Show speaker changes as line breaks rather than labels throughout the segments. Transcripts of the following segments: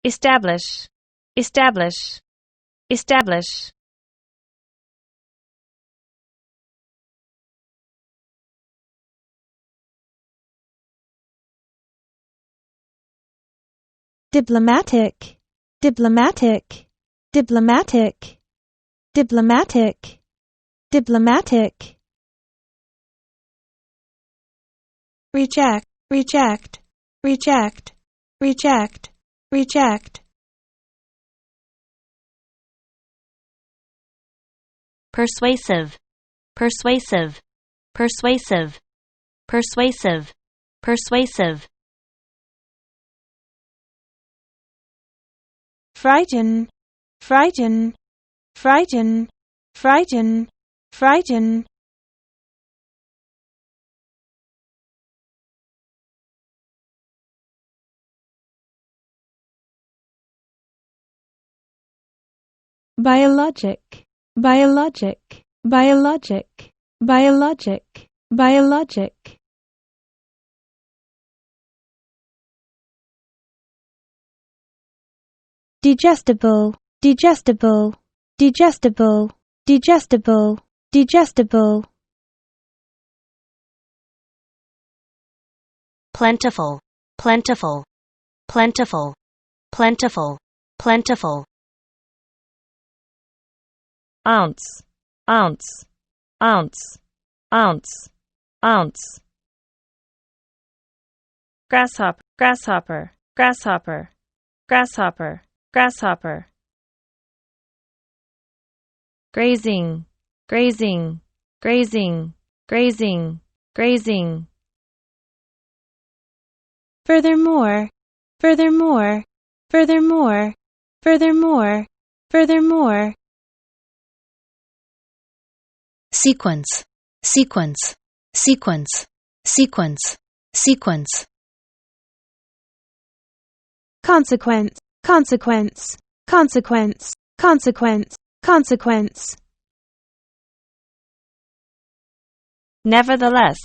establish, establish, establish.
Diplomatic, diplomatic, diplomatic, diplomatic, diplomatic. Reject, reject, reject, reject, reject.
Persuasive, persuasive, persuasive, persuasive, persuasive.
Frighten, frighten, frighten, frighten, frighten. Biologic, biologic, biologic, biologic, biologic. Digestible, digestible, digestible, digestible, digestible.
Plentiful, plentiful, plentiful, plentiful, plentiful. Ounce, ounce, ounce, ounce, ounce. Grasshopper, grasshopper, grasshopper, grasshopper, grasshopper. Grazing, grazing, grazing, grazing, grazing.
Furthermore, furthermore, furthermore, furthermore, furthermore.
Sequence, sequence, sequence, sequence, sequence.
Consequence, consequence, consequence, consequence, consequence.
Nevertheless,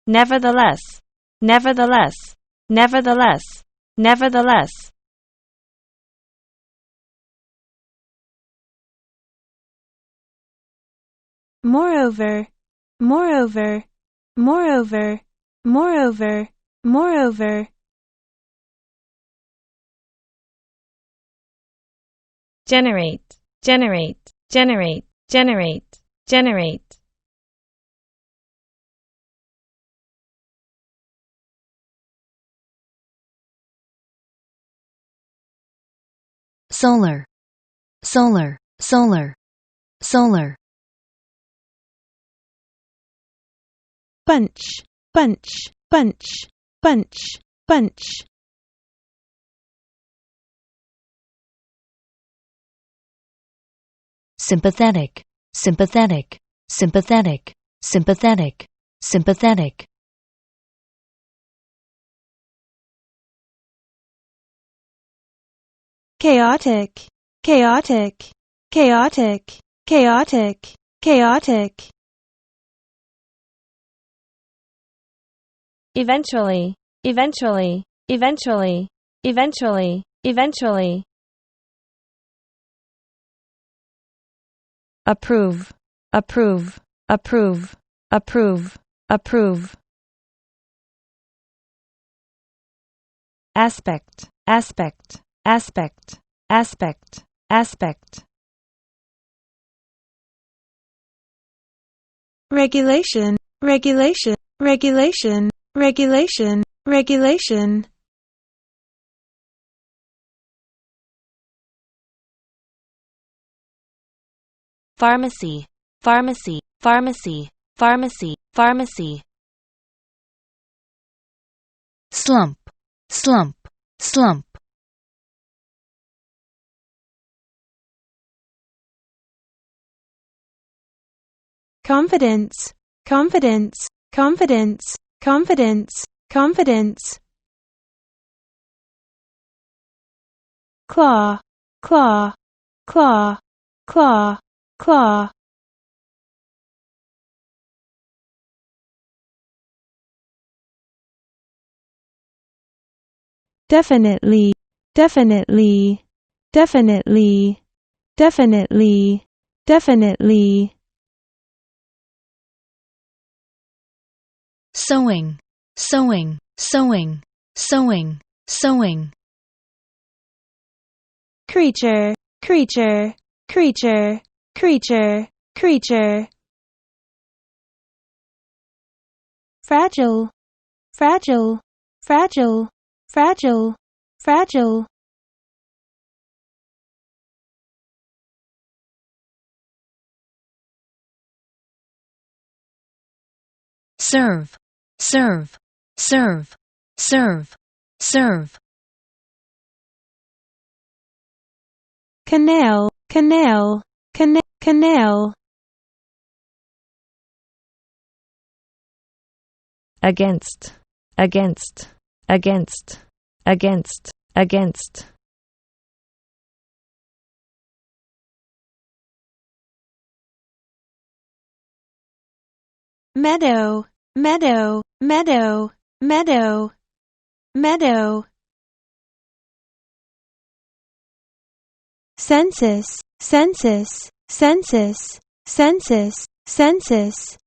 nevertheless, nevertheless, nevertheless, nevertheless.
Moreover, moreover, moreover, moreover, moreover.
Generate, generate, generate, generate, generate.
Solar, solar, solar, solar.
Bunch, bunch, bunch, bunch, bunch.
Sympathetic, sympathetic, sympathetic, sympathetic, sympathetic.
Chaotic, chaotic, chaotic, chaotic, chaotic.
Eventually, eventually, eventually, eventually, eventually. Approve, approve, approve, approve, approve. Aspect, aspect, aspect, aspect, aspect.
Regulation, regulation, regulation, regulation, regulation.
Pharmacy, pharmacy, pharmacy, pharmacy, pharmacy.
Slump, slump, slump.
Confidence, confidence, confidence, confidence, confidence. Claw, claw, claw, claw, claw. Definitely, definitely, definitely, definitely, definitely.
Sewing, sewing, sewing, sewing, sewing.
Creature, creature, creature, creature, creature. Fragile, fragile, fragile, fragile, fragile.
Serve, serve, serve, serve, serve.
Canal, canal, canal.
against, against, against, against, against.
Meadow, meadow, meadow, meadow, meadow. Census, census, census, census, census.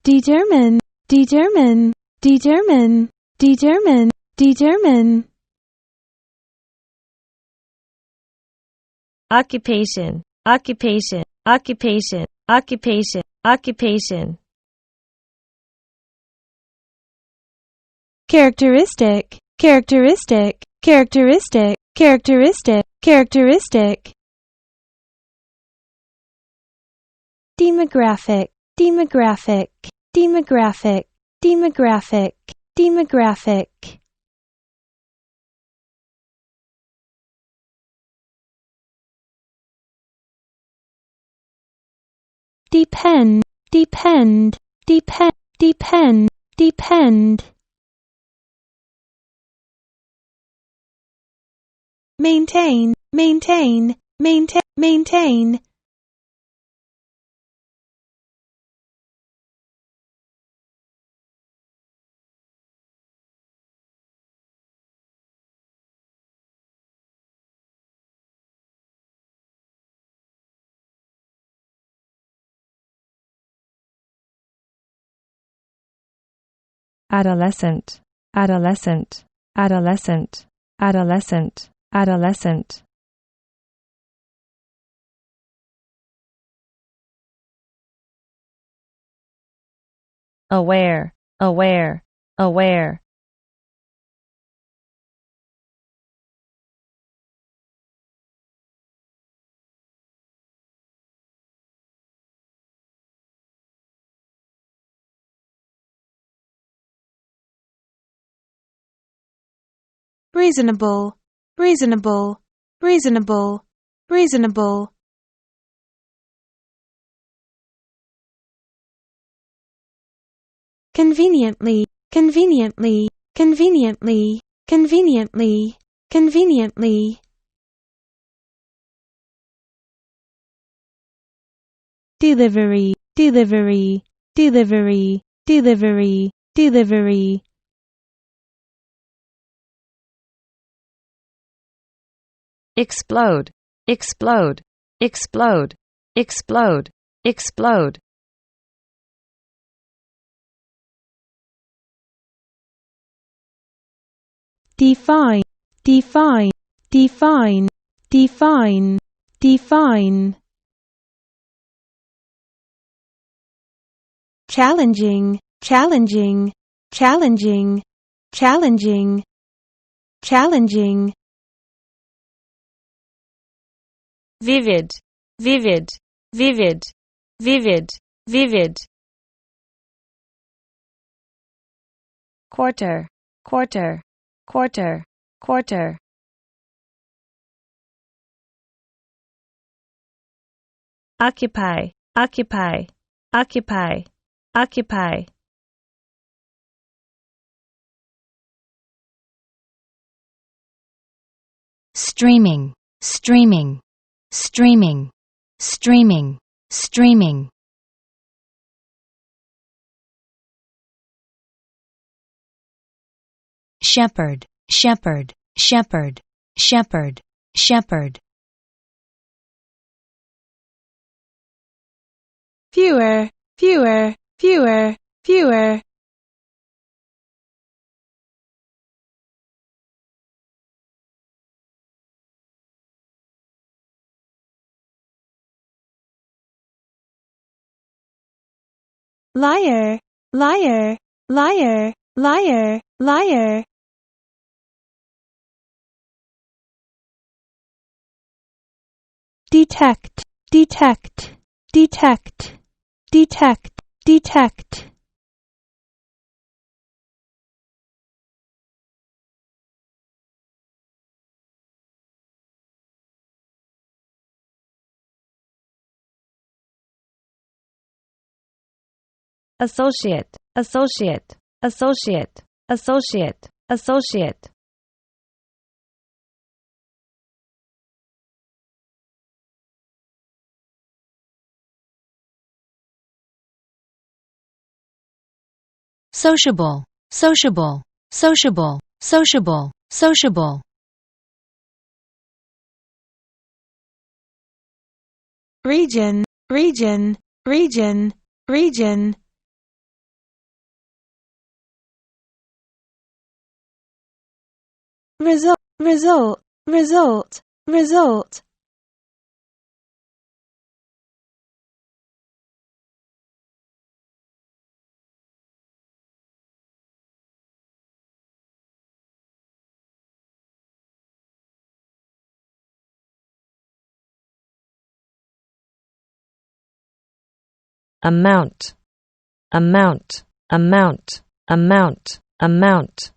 Determine, determine, determine, determine, determine.
Occupation, occupation, occupation, occupation, occupation.
Characteristic, characteristic, characteristic, characteristic, characteristic. Demographic, demographic, demographic, demographic, demographic. Depend, depend, depend, depend, depend. Maintain, maintain, maintain, maintain.
Adolescent, adolescent, adolescent, adolescent, adolescent. Aware, aware, aware.
Reasonable, reasonable, reasonable, reasonable. Conveniently, conveniently, conveniently, conveniently, conveniently. Delivery, delivery, delivery, delivery, delivery.
Explode, explode, explode, explode, explode.
Define, define, define, define, define. Challenging, challenging, challenging, challenging, challenging.
Vivid, vivid, vivid, vivid, vivid. Quarter, quarter, quarter, quarter. Occupy, occupy, occupy, occupy.
Streaming, streaming, streaming, streaming, streaming. shepherd, shepherd, shepherd, shepherd, shepherd.
Fewer, fewer, fewer, fewer. Liar, liar, liar, liar, liar. Detect, detect, detect, detect, detect.
associate, associate, associate, associate, associate.
Sociable, sociable, sociable, sociable, sociable.
Region, region, region, region. Result, result, result, result.
Amount, amount, amount, amount, amount.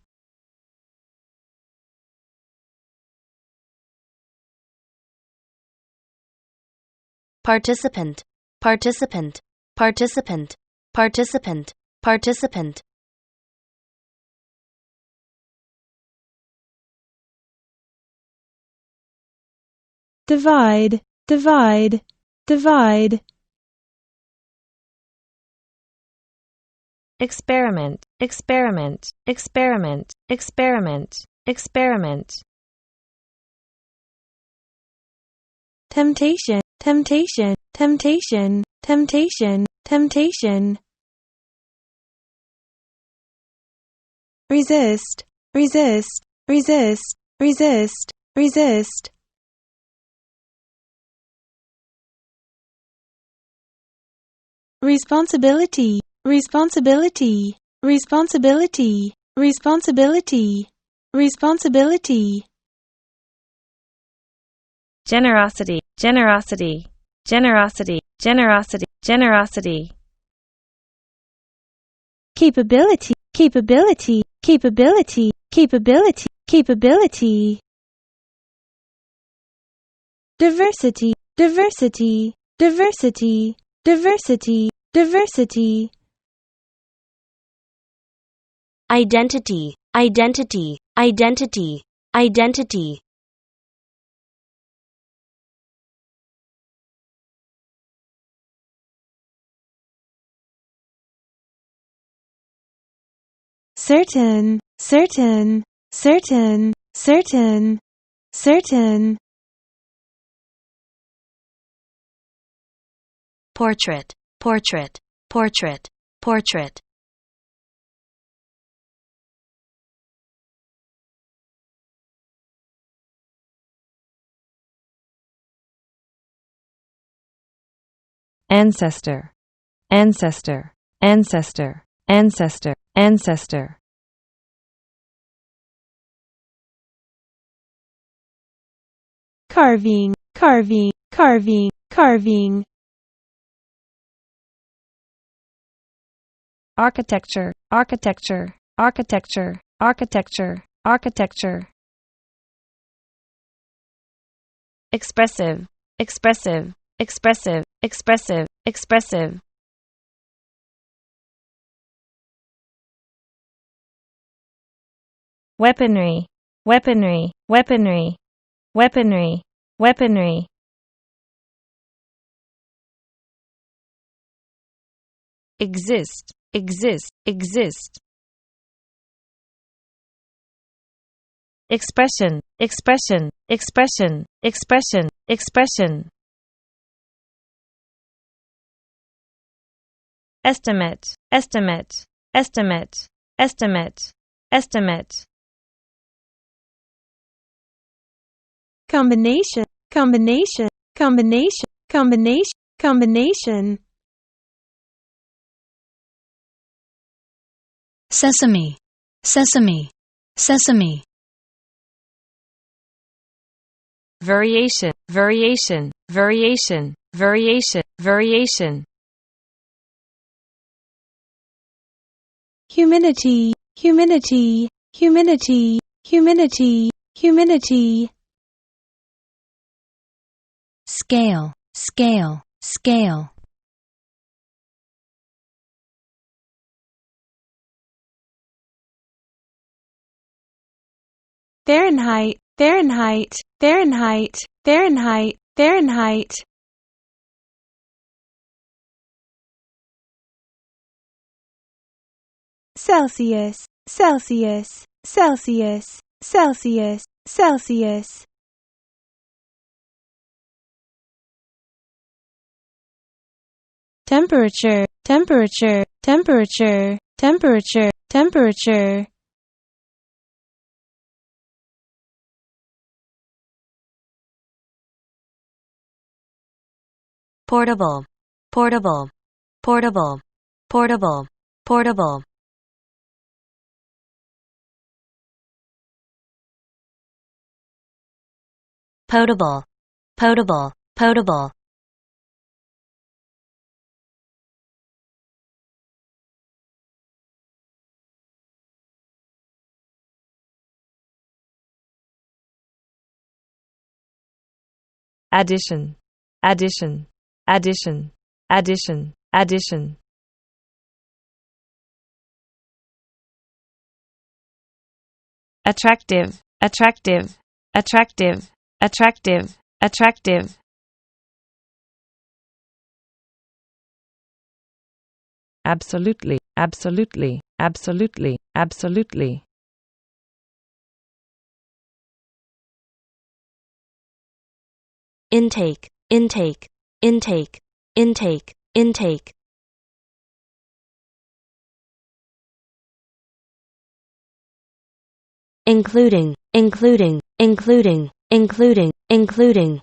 Participant, participant, participant, participant, participant.
Divide, divide, divide.
Experiment, experiment, experiment, experiment, experiment.
Temptation, temptation, temptation, temptation, temptation. Resist, resist, resist, resist, resist. Responsibility, responsibility, responsibility, responsibility, responsibility.
Generosity, generosity, generosity, generosity, generosity.
Capability, capability, capability, capability, capability. Diversity, diversity, diversity, diversity, diversity.
Identity, identity, identity, identity.
Certain, certain, certain, certain, certain.
Portrait, portrait, portrait, portrait.
Ancestor, ancestor, ancestor, ancestor, ancestor.
Carving, carving, carving, carving.
Architecture, architecture, architecture, architecture, architecture. Expressive, expressive, expressive, expressive, expressive. Weaponry, weaponry, weaponry, weaponry, weaponry. Exist, exist, exist. expression, expression, expression, expression, expression. Estimate, estimate, estimate, estimate, estimate.
Combination, combination, combination, combination, combination.
Sesame, sesame, sesame.
Variation, variation, variation, variation, variation.
Humidity, humidity, humidity, humidity, humidity.
Scale, scale, scale.
Fahrenheit, Fahrenheit, Fahrenheit, Fahrenheit, Fahrenheit. Celsius, Celsius, Celsius, Celsius, Celsius. Temperature, temperature, temperature, temperature, temperature.
Portable, portable, portable, portable, portable. Potable, potable, potable.
Addition, addition, addition, addition, addition. Attractive, attractive, attractive, attractive, attractive. Absolutely, absolutely, absolutely, absolutely.
Intake, intake, intake, intake, intake. Including, including, including, including, including.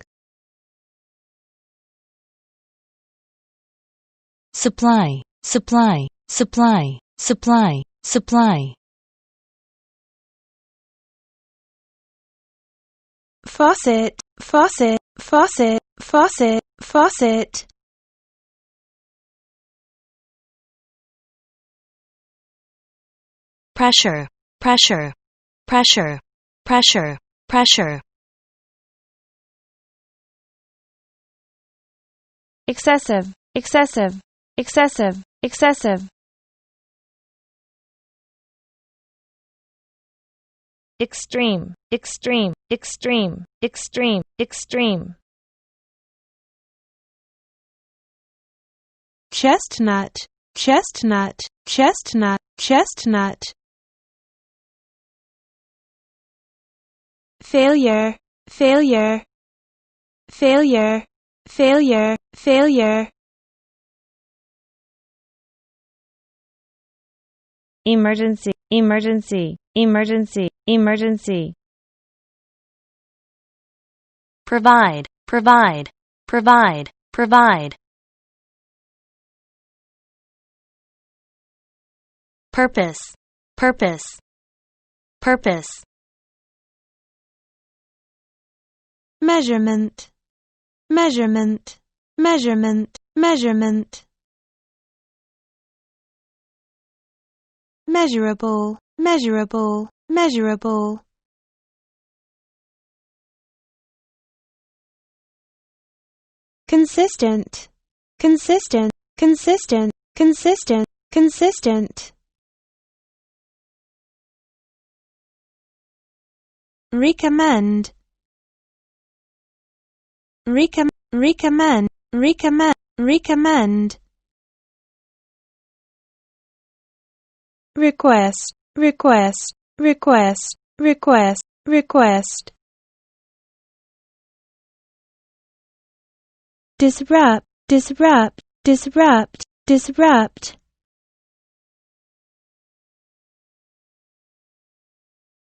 Supply, supply, supply, supply, supply.
Faucet, faucet, faucet, faucet, faucet.
Pressure, pressure, pressure, pressure, pressure.
Excessive, excessive, excessive, excessive. Extreme, extreme, extreme, extreme, extreme.
Chestnut, chestnut, chestnut, chestnut. Failure, failure, failure, failure, failure.
Emergency, emergency, emergency, emergency.
Provide, provide, provide, provide. Purpose, purpose, purpose.
Measurement, measurement, measurement, measurement. Measurable, measurable, measurable. Consistent, consistent, consistent, consistent, consistent. Recommend, recommend, recommend, recommend. Request, request, request, request, request, disrupt, disrupt, disrupt, disrupt,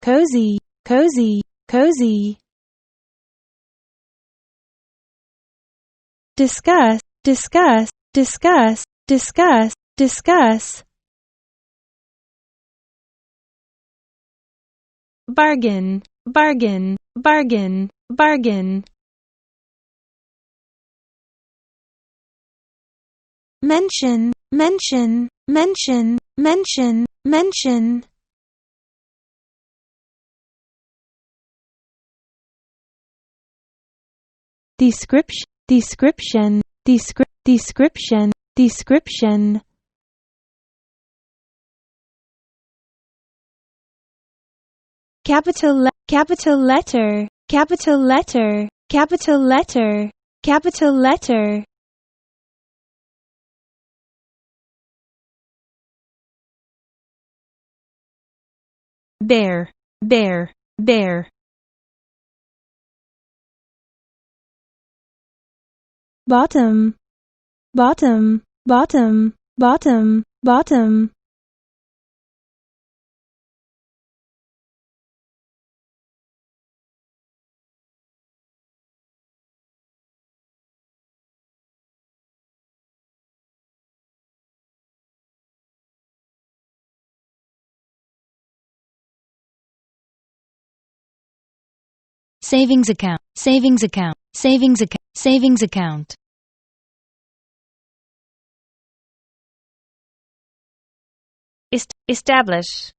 cozy, cozy, cozy, discuss, discuss, discuss, discuss, discuss, bargain, bargain, bargain, bargain, mention, mention, mention, mention, mention, description, description, description, description, capital capital letter, capital letter, capital letter, capital letter, bear, bear, bear, bottom, bottom, bottom, bottom, bottom,
savings account, savings account, savings account, savings account,
establish,